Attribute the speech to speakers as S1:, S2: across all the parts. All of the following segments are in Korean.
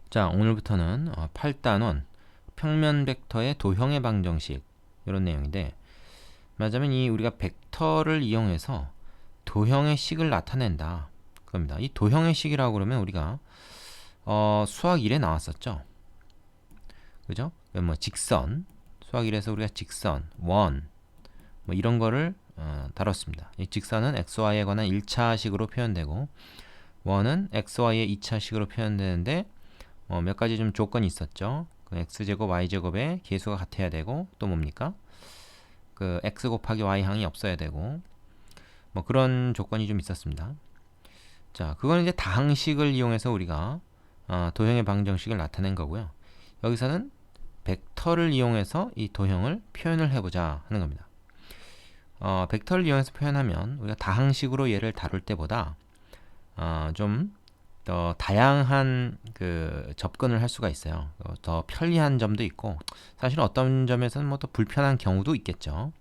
S1: 자, 오늘부터는 8단원 평면 벡터의 도형의 방정식 이런 내용인데, 말하자면 이 우리가 벡터를 이용해서 도형의 식을 나타낸다 그겁니다. 이 도형의 식이라고 그러면 우리가 수학 1에 나왔었죠. 그죠? 뭐 직선, 수학 1에서 우리가 직선, 원, 뭐 이런 거를 다뤘습니다. 이 직선은 xy에 관한 1차식으로 표현되고, 원은 xy의 2차식으로 표현되는데, 몇 가지 좀 조건이 있었죠. 그 x제곱 y제곱의 계수가 같아야 되고, 또 뭡니까? 그 x 곱하기 y 항이 없어야 되고, 뭐 그런 조건이 좀 있었습니다. 자, 그건 이제 다항식을 이용해서 우리가 도형의 방정식을 나타낸 거고요. 여기서는 벡터를 이용해서 이 도형을 표현을 해보자 하는 겁니다. 벡터를 이용해서 표현하면 우리가 다항식으로 얘를 다룰 때보다 좀 더 다양한 그 접근을 할 수가 있어요. 더 편리한 점도 있고, 사실 어떤 점에서는 뭐 더 불편한 경우도 있겠죠.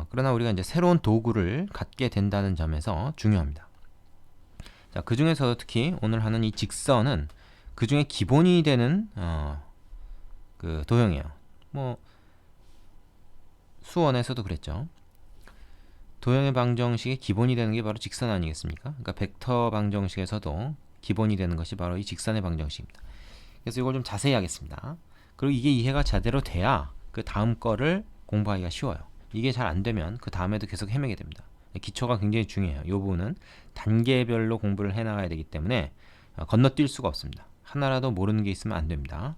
S1: 그러나 우리가 이제 새로운 도구를 갖게 된다는 점에서 중요합니다. 자, 그 중에서 특히 오늘 하는 이 직선은 그 중에 기본이 되는 그 도형이에요. 뭐 수원에서도 그랬죠. 도형의 방정식의 기본이 되는 게 바로 직선 아니겠습니까? 그러니까 벡터 방정식에서도 기본이 되는 것이 바로 이 직선의 방정식입니다. 그래서 이걸 좀 자세히 하겠습니다. 그리고 이게 이해가 제대로 돼야 그 다음 거를 공부하기가 쉬워요. 이게 잘 안 되면 그 다음에도 계속 헤매게 됩니다. 기초가 굉장히 중요해요. 이 부분은 단계별로 공부를 해나가야 되기 때문에 건너뛸 수가 없습니다. 하나라도 모르는 게 있으면 안 됩니다.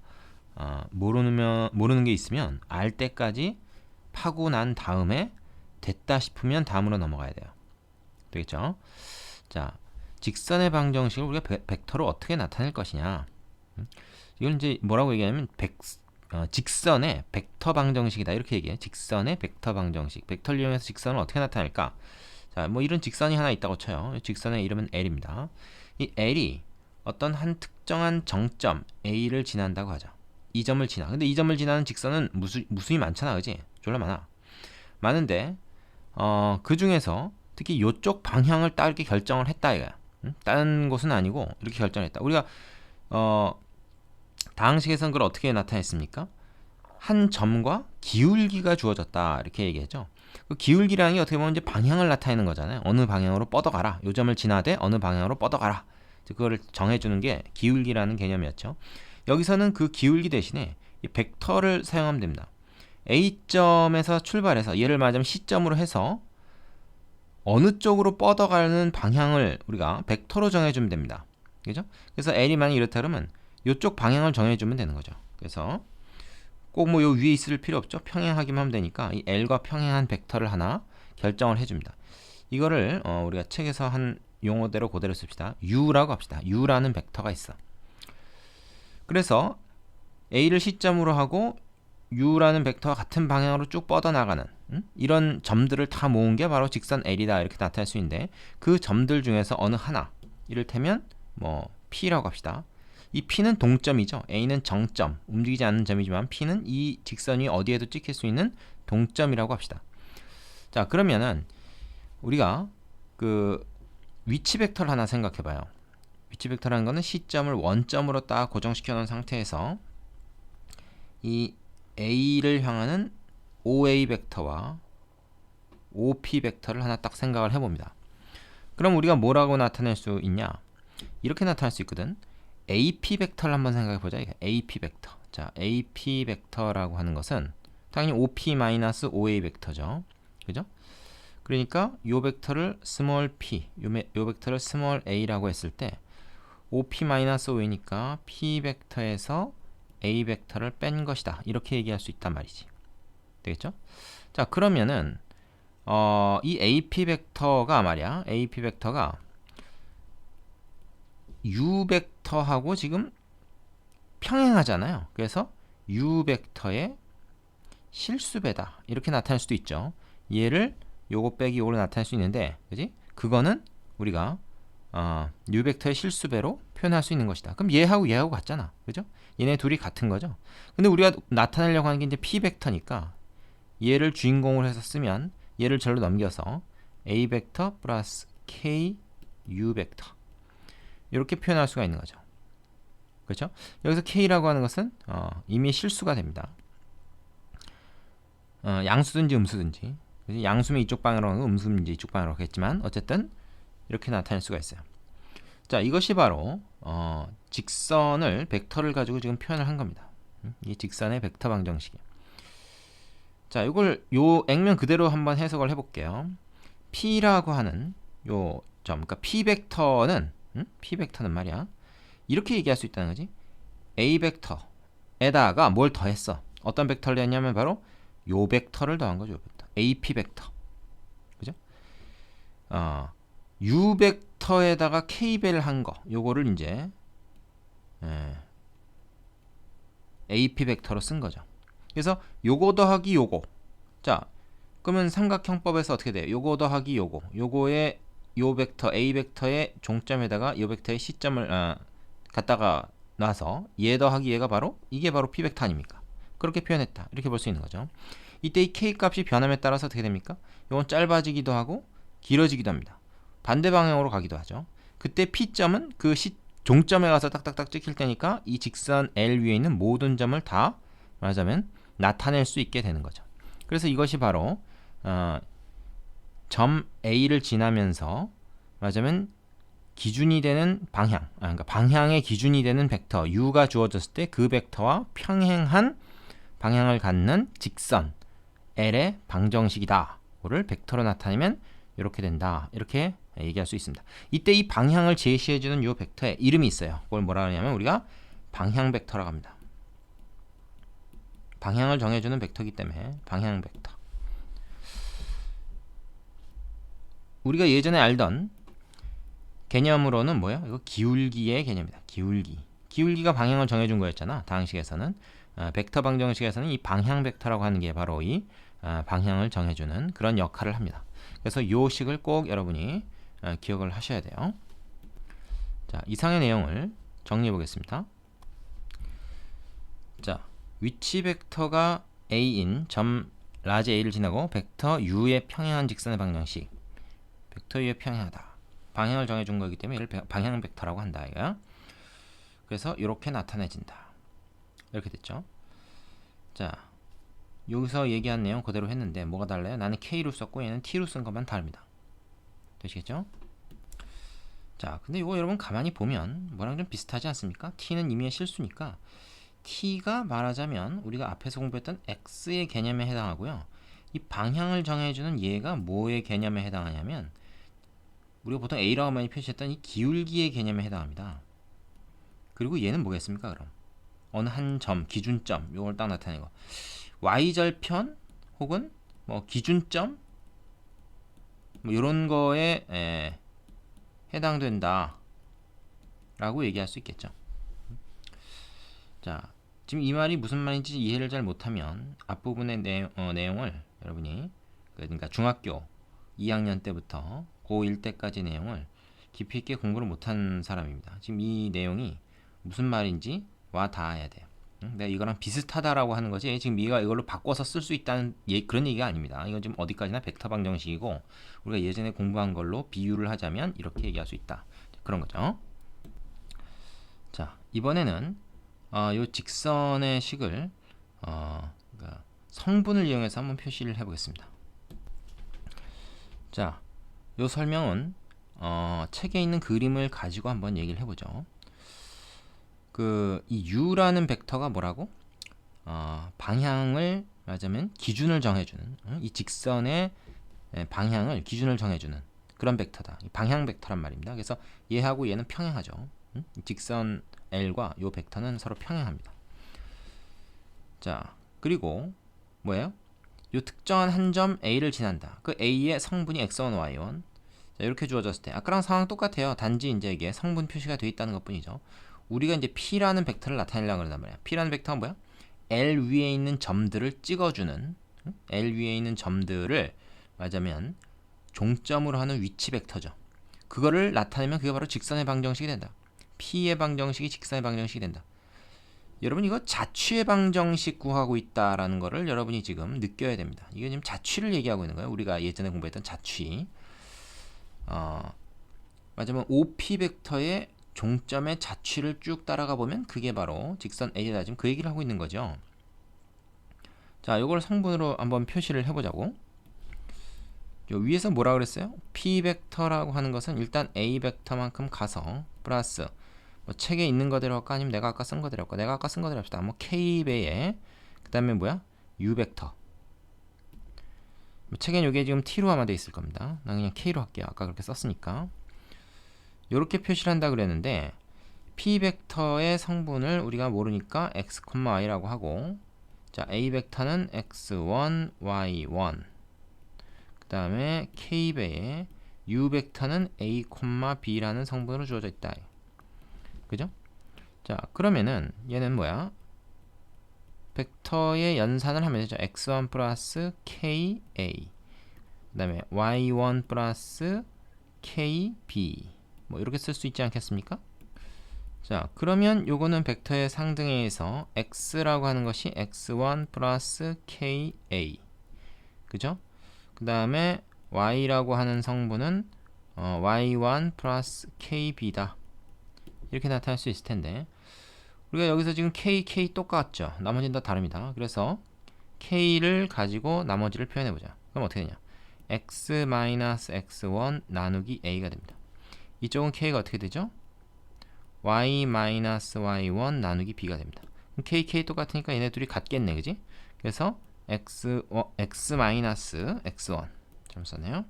S1: 모르는 게 있으면 알 때까지 파고 난 다음에 됐다 싶으면 다음으로 넘어가야 돼요. 되겠죠? 자, 직선의 방정식을 우리가 벡터로 어떻게 나타낼 것이냐. 이건 이제 뭐라고 얘기하냐면 직선의 벡터 방정식이다 이렇게 얘기해요. 직선의 벡터 방정식. 벡터를 이용해서 직선을 어떻게 나타낼까? 자, 뭐 이런 직선이 하나 있다고 쳐요. 직선의 이름은 L입니다. 이 L이 어떤 한 특정한 정점 A를 지난다고 하죠. 이 점을 지나. 근데 이 점을 지나는 직선은 무수히 많잖아, 그지? 졸라 많아. 많은데 그 중에서 특히 이쪽 방향을 딱 이렇게 결정을 했다 이거야. 다른 곳은 아니고 이렇게 결정했다. 우리가 다항식에서는 그걸 어떻게 나타냈습니까? 한 점과 기울기가 주어졌다 이렇게 얘기했죠. 그 기울기라는 게 어떻게 보면 이제 방향을 나타내는 거잖아요. 어느 방향으로 뻗어가라. 요 점을 지나되 어느 방향으로 뻗어가라. 그거를 정해주는 게 기울기라는 개념이었죠. 여기서는 그 기울기 대신에 이 벡터를 사용하면 됩니다. A점에서 출발해서 얘를 말하자면 C점으로 해서 어느 쪽으로 뻗어가는 방향을 우리가 벡터로 정해주면 됩니다. 그죠? 그래서 L이 만약 이렇다 그러면 이쪽 방향을 정해주면 되는 거죠. 그래서 꼭 뭐 요 위에 있을 필요 없죠. 평행하기만 하면 되니까 이 L과 평행한 벡터를 하나 결정을 해줍니다. 이거를 우리가 책에서 한 용어대로 그대로 씁시다. U라고 합시다. U라는 벡터가 있어. 그래서 A를 C점으로 하고 U라는 벡터와 같은 방향으로 쭉 뻗어나가는 이런 점들을 다 모은 게 바로 직선 L이다 이렇게 나타낼 수 있는데, 그 점들 중에서 어느 하나, 이를테면 뭐 P라고 합시다. 이 P는 동점이죠. A는 정점, 움직이지 않는 점이지만 P는 이 직선 위 어디에도 찍힐 수 있는 동점이라고 합시다. 자, 그러면은 우리가 그 위치 벡터를 하나 생각해 봐요. 위치 벡터라는 거는 시점을 원점으로 딱 고정시켜 놓은 상태에서 이 A를 향하는 OA 벡터와 OP 벡터를 하나 딱 생각을 해봅니다. 그럼 우리가 뭐라고 나타낼 수 있냐? 이렇게 나타낼 수 있거든. AP 벡터를 한번 생각해보자. AP 벡터. 자, AP 벡터라고 하는 것은 당연히 OP-OA 벡터죠. 그죠? 그러니까 요 벡터를 스몰 p, 요 벡터를 스몰 a라고 했을 때 OP-OA니까 P 벡터에서 A 벡터를 뺀 것이다. 이렇게 얘기할 수 있단 말이지. 되겠죠? 자, 그러면은 이 AP 벡터가 말이야. AP 벡터가 U 벡터하고 지금 평행하잖아요. 그래서 U 벡터의 실수배다. 이렇게 나타낼 수도 있죠. 얘를 요거 빼기 요거로 나타낼 수 있는데, 그지? 그거는 우리가 U 벡터의 실수배로 표현할 수 있는 것이다. 그럼 얘하고 얘하고 같잖아. 그죠? 얘네 둘이 같은 거죠. 근데 우리가 나타내려고 하는 게 이제 P 벡터니까 얘를 주인공으로 해서 쓰면 얘를 절로 넘겨서 A 벡터 플러스 K U 벡터 이렇게 표현할 수가 있는 거죠. 그렇죠? 여기서 K라고 하는 것은 이미 실수가 됩니다. 양수든지 음수든지. 양수면 이쪽 방향으로 하고 음수면 이제 이쪽 방향으로 하겠지만 어쨌든 이렇게 나타낼 수가 있어요. 자, 이것이 바로 직선을 벡터를 가지고 지금 표현을 한 겁니다. 이 직선의 벡터 방정식이에요. 자, 이걸 요 액면 그대로 한번 해석을 해볼게요. P라고 하는 요 점, 그러니까 P 벡터는 말이야. 이렇게 얘기할 수 있다는 거지. A 벡터에다가 뭘 더했어? 어떤 벡터를 더했냐면 바로 요 벡터를 더한 거죠. 요 벡터. AP 벡터. 그죠? U 벡터에다가 K배를 한 거. 요거를 이제 AP 벡터로 쓴 거죠. 그래서 요거 더하기 요거. 자, 그러면 삼각형법에서 어떻게 돼요? 요거 더하기 요거. 요거의 요 벡터 A 벡터의 종점에다가 요 벡터의 시점을 갖다가 놔서 얘 더하기 얘가 바로 이게 바로 P 벡터 아닙니까? 그렇게 표현했다. 이렇게 볼 수 있는 거죠. 이때 이 K 값이 변함에 따라서 어떻게 됩니까? 요건 짧아지기도 하고 길어지기도 합니다. 반대 방향으로 가기도 하죠. 그때 P점은 그 종점에 가서 딱딱딱 찍힐 때니까 이 직선 L 위에 있는 모든 점을 다 말하자면 나타낼 수 있게 되는 거죠. 그래서 이것이 바로 점 A를 지나면서 말하자면 기준이 되는 방향, 그러니까 방향의 기준이 되는 벡터 U가 주어졌을 때 그 벡터와 평행한 방향을 갖는 직선 L의 방정식이다. 그거를 벡터로 나타내면 이렇게 된다. 이렇게 얘기할 수 있습니다. 이때 이 방향을 제시해주는 이 벡터의 이름이 있어요. 그걸 뭐라 하냐면 우리가 방향 벡터라고 합니다. 방향을 정해주는 벡터이기 때문에 방향 벡터. 우리가 예전에 알던 개념으로는 뭐예요? 이거 기울기의 개념이다. 기울기가 방향을 정해준 거였잖아. 다항식에서는 벡터 방정식에서는 이 방향 벡터라고 하는 게 바로 이 방향을 정해주는 그런 역할을 합니다. 그래서 이 식을 꼭 여러분이 기억을 하셔야 돼요. 자, 이상의 내용을 정리해 보겠습니다. 자, 위치 벡터가 A인 점 라지 A를 지나고 벡터 U의 평행한 직선의 방정식. 벡터 U의 평행하다. 방향을 정해준 거기 때문에 이를 방향 벡터라고 한다. 이거야. 그래서 이렇게 나타내진다. 이렇게 됐죠. 자, 여기서 얘기한 내용 그대로 했는데 뭐가 달라요? 나는 K로 썼고 얘는 T로 쓴 것만 다릅니다. 되시겠죠? 자, 근데 이거 여러분 가만히 보면 뭐랑 좀 비슷하지 않습니까? T는 이미의 실수니까 T가 말하자면 우리가 앞에서 공부했던 X의 개념에 해당하고요. 이 방향을 정해주는 얘가 뭐의 개념에 해당하냐면 우리가 보통 A라고 많이 표시했던 이 기울기의 개념에 해당합니다. 그리고 얘는 뭐겠습니까? 그럼 어느 한 점, 기준점 요걸 딱 나타내고 Y절편 혹은 뭐 기준점 뭐 이런 거에 해당된다 라고 얘기할 수 있겠죠. 자, 지금 이 말이 무슨 말인지 이해를 잘 못하면 앞부분의 내용을 여러분이 그러니까 중학교 2학년 때부터 고1 때까지 내용을 깊이 있게 공부를 못한 사람입니다. 지금 이 내용이 무슨 말인지 와 닿아야 돼요. 내가 이거랑 비슷하다라고 하는 거지 지금 네가 이걸로 바꿔서 쓸 수 있다는 그런 얘기가 아닙니다. 이건 지금 어디까지나 벡터 방정식이고 우리가 예전에 공부한 걸로 비유를 하자면 이렇게 얘기할 수 있다. 그런 거죠. 자, 이번에는 요 직선의 식을 그러니까 성분을 이용해서 한번 표시를 해보겠습니다. 자, 요 설명은 책에 있는 그림을 가지고 한번 얘기를 해보죠. 이 U라는 벡터가 뭐라고? 방향을 말하자면 기준을 정해주는 이 직선의 방향을 기준을 정해주는 그런 벡터다. 방향 벡터란 말입니다. 그래서 얘하고 얘는 평행하죠. 직선 L과 요 벡터는 서로 평행합니다. 자, 그리고 뭐예요? 요 특정한 한 점 A를 지난다. 그 A의 성분이 X1, Y1. 자, 이렇게 주어졌을 때 아까랑 상황 똑같아요. 단지 이제 이게 성분 표시가 되어 있다는 것뿐이죠. 우리가 이제 P라는 벡터를 나타내려고 그런단 말이야. P라는 벡터가 뭐야? L 위에 있는 점들을 찍어주는 L 위에 있는 점들을 말하자면 종점으로 하는 위치 벡터죠. 그거를 나타내면 그게 바로 직선의 방정식이 된다. P의 방정식이 직선의 방정식이 된다. 여러분 이거 자취의 방정식 구하고 있다라는 거를 여러분이 지금 느껴야 됩니다. 이게 지금 자취를 얘기하고 있는 거예요. 우리가 예전에 공부했던 자취. 맞으면 OP 벡터의 종점의 자취를 쭉 따라가 보면 그게 바로 직선 A다. 지금 그 얘기를 하고 있는 거죠. 자, 이걸 성분으로 한번 표시를 해보자고. 요 위에서 뭐라 그랬어요? P 벡터라고 하는 것은 일단 A 벡터만큼 가서 플러스 뭐 책에 있는 거대로 할까 아니면 내가 아까 쓴 거대로 할까? 내가 아까 쓴 거대로 합시다. 뭐 K배에 그 다음에 뭐야? U 벡터. 뭐 책엔 이게 지금 T로 아마 돼 있을 겁니다. 난 그냥 K로 할게요. 아까 그렇게 썼으니까. 이렇게 표시를 한다 그랬는데 P 벡터의 성분을 우리가 모르니까 x, y라고 하고, 자, A 벡터는 x1, y1, 그 다음에 K배에 U 벡터는 a, b라는 성분으로 주어져 있다. 그죠? 자, 그러면은 얘는 뭐야? 벡터의 연산을 하면 되죠. x1 플러스 ka, 그 다음에 y1 플러스 kb, 뭐 이렇게 쓸 수 있지 않겠습니까? 자, 그러면 요거는 벡터의 상등해에서 x라고 하는 것이 x1 플러스 ka, 그죠? 그 다음에 y라고 하는 성분은 y1 플러스 kb다. 이렇게 나타날 수 있을 텐데, 우리가 여기서 지금 k 똑같죠? 나머지는 다 다릅니다. 그래서 k를 가지고 나머지를 표현해보자. 그럼 어떻게 되냐? x-x1 나누기 a가 됩니다. 이쪽은 k가 어떻게 되죠? y-y1 나누기 b가 됩니다. 그럼 k 똑같으니까 얘네 둘이 같겠네, 그지? 그래서 x-x1 좀 써네요.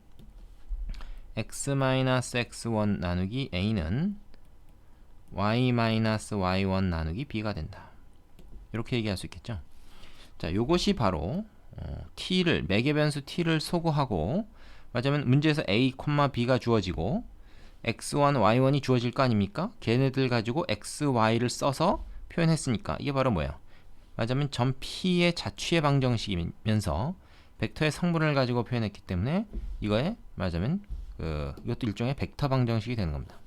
S1: x-x1 나누기 a는 y-y1 나누기 b가 된다. 이렇게 얘기할 수 있겠죠. 자, 요것이 바로 t를 매개 변수 t를 소거하고, 맞으면 문제에서 a, b가 주어지고 x1, y1이 주어질 거 아닙니까? 걔네들 가지고 x, y를 써서 표현했으니까 이게 바로 뭐야? 맞으면 점 P의 자취의 방정식이면서 벡터의 성분을 가지고 표현했기 때문에 이거에 맞으면 이것도 일종의 벡터 방정식이 되는 겁니다.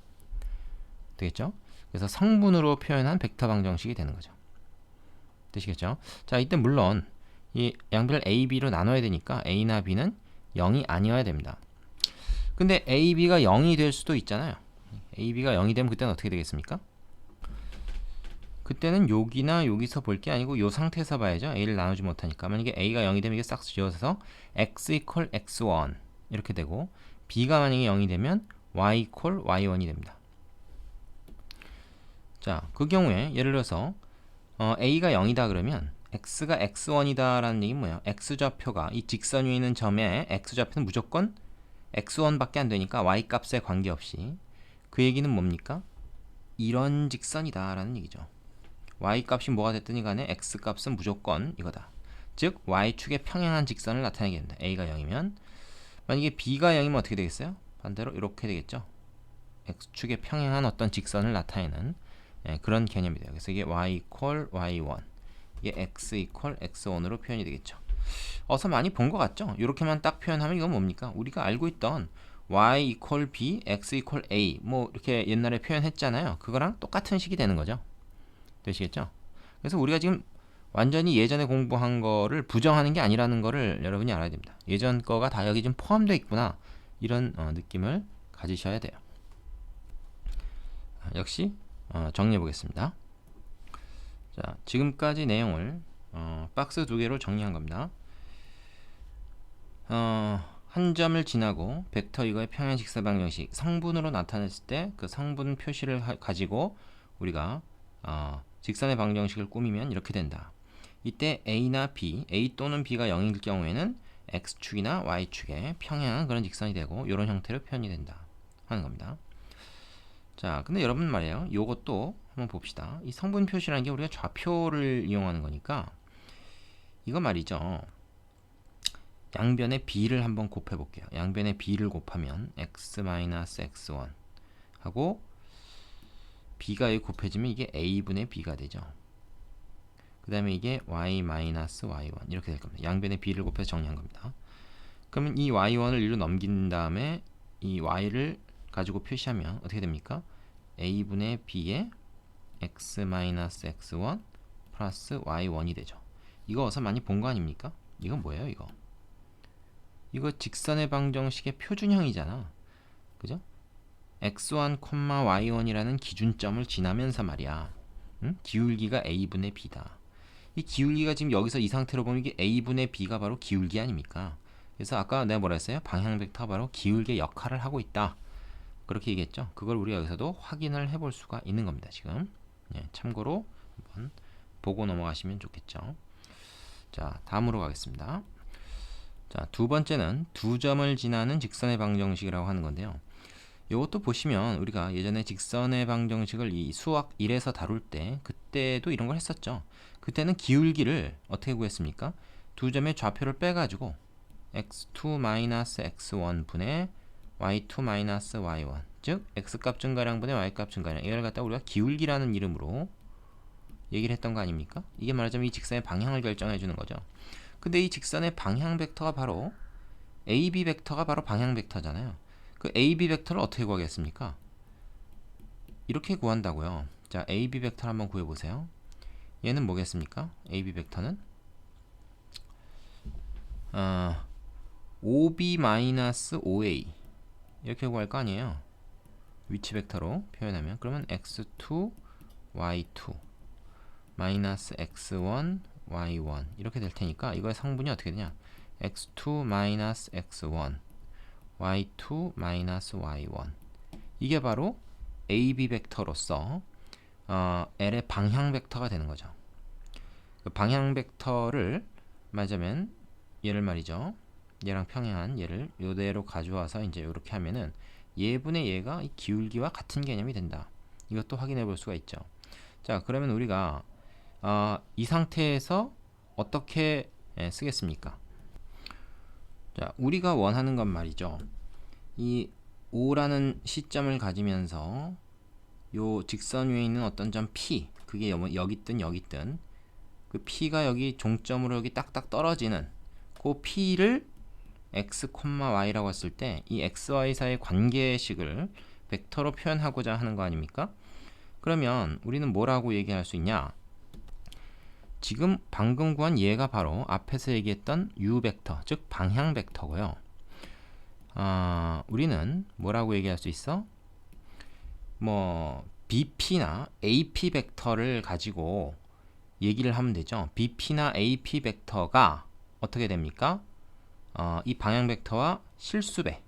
S1: 되겠죠? 그래서 성분으로 표현한 벡터 방정식이 되는 거죠. 되시겠죠? 자, 이때 물론 이 양변을 A, B로 나눠야 되니까 A나 B는 0이 아니어야 됩니다. 근데 A, B가 0이 될 수도 있잖아요. A, B가 0이 되면 그때는 어떻게 되겠습니까? 그때는 여기나 여기서 볼 게 아니고 이 상태에서 봐야죠. A를 나누지 못하니까. 만약에 A가 0이 되면 이게 싹 지워져서 X equal X1 이렇게 되고, B가 만약에 0이 되면 Y equal Y1이 됩니다. 자, 그 경우에 예를 들어서 A가 0이다 그러면 X가 X1이다 라는 얘기는 뭐예요? X좌표가 이 직선 위에 있는 점의 X좌표는 무조건 x1밖에 안 되니까 y 값에 관계없이, 그 얘기는 뭡니까? 이런 직선이다 라는 얘기죠. y 값이 뭐가 됐든 간에 x 값은 무조건 이거다. 즉 y축에 평행한 직선을 나타내게 된다. a가 0이면. 만약에 b가 0이면 어떻게 되겠어요? 반대로 이렇게 되겠죠. x축에 평행한 어떤 직선을 나타내는 그런 개념이 돼요. 그래서 이게 y equal y1, 이게 x equal x1으로 표현이 되겠죠. 어서 많이 본 것 같죠? 이렇게만 딱 표현하면 이건 뭡니까? 우리가 알고 있던 y equal b, x equal a 뭐 이렇게 옛날에 표현했잖아요. 그거랑 똑같은 식이 되는 거죠. 되시겠죠? 그래서 우리가 지금 완전히 예전에 공부한 거를 부정하는 게 아니라는 거를 여러분이 알아야 됩니다. 예전 거가 다 여기 좀 포함되어 있구나, 이런 느낌을 가지셔야 돼요. 역시 정리해 보겠습니다. 자, 지금까지 내용을 박스 2개로 정리한 겁니다. 한 점을 지나고 벡터 이거의 평행 직사 방정식 성분으로 나타냈을 때 그 성분 표시를 가지고 우리가 직선의 방정식을 꾸미면 이렇게 된다. 이때 A나 B, A 또는 B가 0일 경우에는 X축이나 Y축에 평행한 그런 직선이 되고 이런 형태로 표현이 된다 하는 겁니다. 자, 근데 여러분 말이에요. 요것도 한번 봅시다. 이 성분 표시라는 게 우리가 좌표를 이용하는 거니까 이거 말이죠. 양변의 b를 한번 곱해 볼게요. 양변의 b를 곱하면 x-x1 하고 b가 여기 곱해지면 이게 a분의 b가 되죠. 그 다음에 이게 y-y1 이렇게 될 겁니다. 양변의 b를 곱해서 정리한 겁니다. 그러면 이 y1을 위로 넘긴 다음에 이 y를 가지고 표시하면 어떻게 됩니까? a분의 b에 x-x1 플러스 y1이 되죠. 이거 어서 많이 본 거 아닙니까? 이건 뭐예요, 이거? 이거 직선의 방정식의 표준형이잖아. 그죠? x1, y1이라는 기준점을 지나면서 말이야. 기울기가 a분의 b다. 이 기울기가 지금 여기서 이 상태로 보면 이게 a분의 b가 바로 기울기 아닙니까? 그래서 아까 내가 뭐라 했어요? 방향 벡터가 바로 기울기의 역할을 하고 있다. 그렇게 얘기했죠. 그걸 우리가 여기서도 확인을 해볼 수가 있는 겁니다. 지금 참고로 한번 보고 넘어가시면 좋겠죠. 자, 다음으로 가겠습니다. 자, 두 번째는 두 점을 지나는 직선의 방정식이라고 하는 건데요. 이것도 보시면 우리가 예전에 직선의 방정식을 이 수학 1에서 다룰 때 그때도 이런 걸 했었죠. 그때는 기울기를 어떻게 구했습니까? 두 점의 좌표를 빼가지고 x2-x1 분의 y2-y1, 즉 x값 증가량 분의 y값 증가량, 이걸 갖다 우리가 기울기라는 이름으로 얘기를 했던 거 아닙니까? 이게 말하자면 이 직선의 방향을 결정해 주는 거죠. 근데 이 직선의 방향 벡터가 바로 AB 벡터가 바로 방향 벡터잖아요. 그 AB 벡터를 어떻게 구하겠습니까? 이렇게 구한다고요. 자, AB 벡터를 한번 구해보세요. 얘는 뭐겠습니까? AB 벡터는 OB-OA 이렇게 구할 거 아니에요. 위치 벡터로 표현하면 그러면 x2, y2 마이너스 x1, y1 이렇게 될 테니까 이거의 성분이 어떻게 되냐? x2 마이너스 x1 y2 마이너스 y1 이게 바로 AB 벡터로서 L의 방향 벡터가 되는 거죠. 그 방향 벡터를 말하자면 얘를 말이죠. 얘랑 평행한 얘를 요대로 가져와서 이제 이렇게 하면은 얘분의 얘가 이 기울기와 같은 개념이 된다. 이것도 확인해 볼 수가 있죠. 자, 그러면 우리가 이 상태에서 어떻게 쓰겠습니까? 자, 우리가 원하는 건 말이죠. 이 O라는 시점을 가지면서 요 직선 위에 있는 어떤 점 P, 그게 여기 있든 여기 있든 그 P가 여기 종점으로 여기 딱딱 떨어지는 그 P를 x, y라고 했을 때 이 x, y 사이의 관계식을 벡터로 표현하고자 하는 거 아닙니까? 그러면 우리는 뭐라고 얘기할 수 있냐? 지금 방금 구한 얘가 바로 앞에서 얘기했던 u 벡터, 즉 방향 벡터고요. 우리는 뭐라고 얘기할 수 있어? 뭐 BP나 AP 벡터를 가지고 얘기를 하면 되죠. BP나 AP 벡터가 어떻게 됩니까? 이 방향 벡터와 실수배,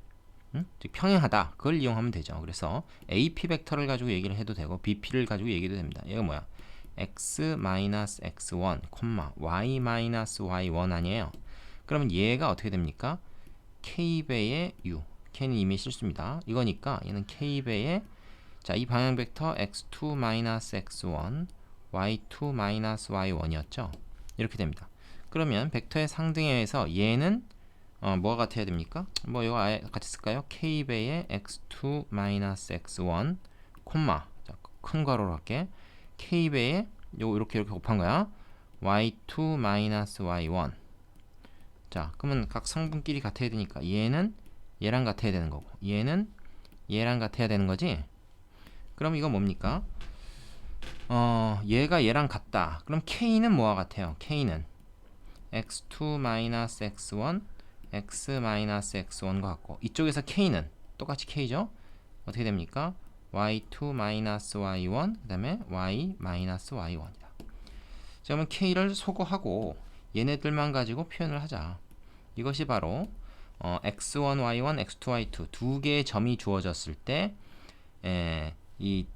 S1: 즉 평행하다. 그걸 이용하면 되죠. 그래서 AP 벡터를 가지고 얘기를 해도 되고 BP를 가지고 얘기도 됩니다. 얘가 뭐야? x-x1, y-y1 아니에요. 그러면 얘가 어떻게 됩니까? k배의 u. k는 이미 실수입니다. 이거니까 얘는 k배의 자, 이 방향 벡터 x2-x1, y2-y1이었죠. 이렇게 됩니다. 그러면 벡터의 상등에 의해서 얘는 뭐가 같아야 됩니까? 뭐 이거 아예 같이 쓸까요? k배의 x2-x1, 자, 큰 괄호로 할게. k배의 이렇게 곱한 거야. y2-y1. 자, 그러면 각 성분끼리 같아야 되니까 얘는 얘랑 같아야 되는 거고 얘는 얘랑 같아야 되는 거지. 그럼 이거 뭡니까? 얘가 얘랑 같다. 그럼 k는 뭐와 같아요? k는 x2-x1, x-x1과 같고 이쪽에서 k는 똑같이 k죠? 어떻게 됩니까? y2-y1 그 다음에 y-y1이다. 자, 그러면 k를 소거하고 얘네들만 가지고 표현을 하자. 이것이 바로 x1, y1, x2, y2 두 개의 점이 주어졌을 때 이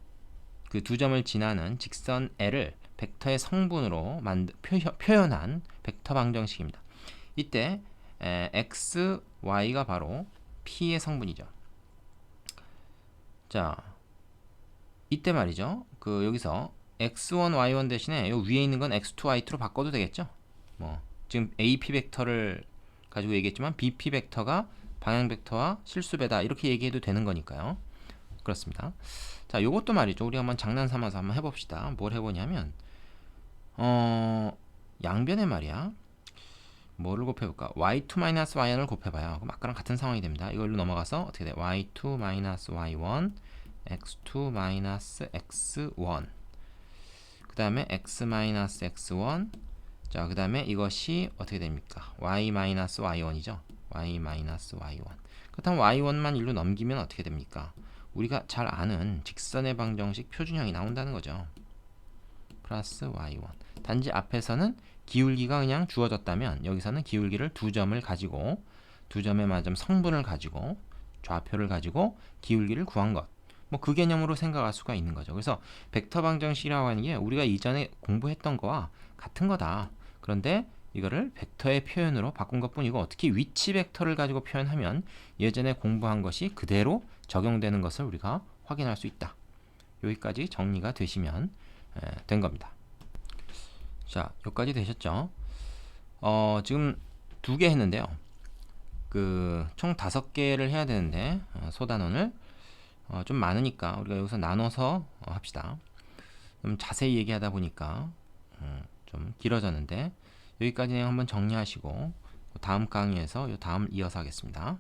S1: 그 두 점을 지나는 직선 L을 벡터의 성분으로 표현한 벡터 방정식입니다. 이때 x, y가 바로 P의 성분이죠. 자, 이때 말이죠. 여기서 x1, y1 대신에 요 위에 있는 건 x2, y2로 바꿔도 되겠죠. 뭐 지금 AP 벡터를 가지고 얘기했지만 BP 벡터가 방향 벡터와 실수배다 이렇게 얘기해도 되는 거니까요. 그렇습니다. 자, 요것도 말이죠. 우리 한번 장난 삼아서 한번 해봅시다. 뭘 해보냐면 양변에 말이야. 뭐를 곱해볼까? y2-y1을 곱해봐요. 그럼 아까랑 같은 상황이 됩니다. 이걸로 넘어가서 어떻게 돼? y2-y1 x2-x1 그 다음에 x-x1 자, 그 다음에 이것이 어떻게 됩니까? y-y1이죠. y-y1 그렇다면 y1만 일로 넘기면 어떻게 됩니까? 우리가 잘 아는 직선의 방정식 표준형이 나온다는 거죠. 플러스 y1. 단지 앞에서는 기울기가 그냥 주어졌다면 여기서는 기울기를 두 점을 가지고 두 점에 맞은 성분을 가지고 좌표를 가지고 기울기를 구한 것. 뭐 그 개념으로 생각할 수가 있는 거죠. 그래서 벡터 방정식이라고 하는 게 우리가 이전에 공부했던 거와 같은 거다. 그런데 이거를 벡터의 표현으로 바꾼 것뿐이고 어떻게 위치 벡터를 가지고 표현하면 예전에 공부한 것이 그대로 적용되는 것을 우리가 확인할 수 있다. 여기까지 정리가 되시면 된 겁니다. 자, 여기까지 되셨죠? 지금 2개 했는데요. 총 5개를 해야 되는데 소단원을 좀 많으니까 우리가 여기서 나눠서 합시다. 좀 자세히 얘기하다 보니까 좀 길어졌는데 여기까지 내용 한번 정리하시고 다음 강의에서 다음 이어서 하겠습니다.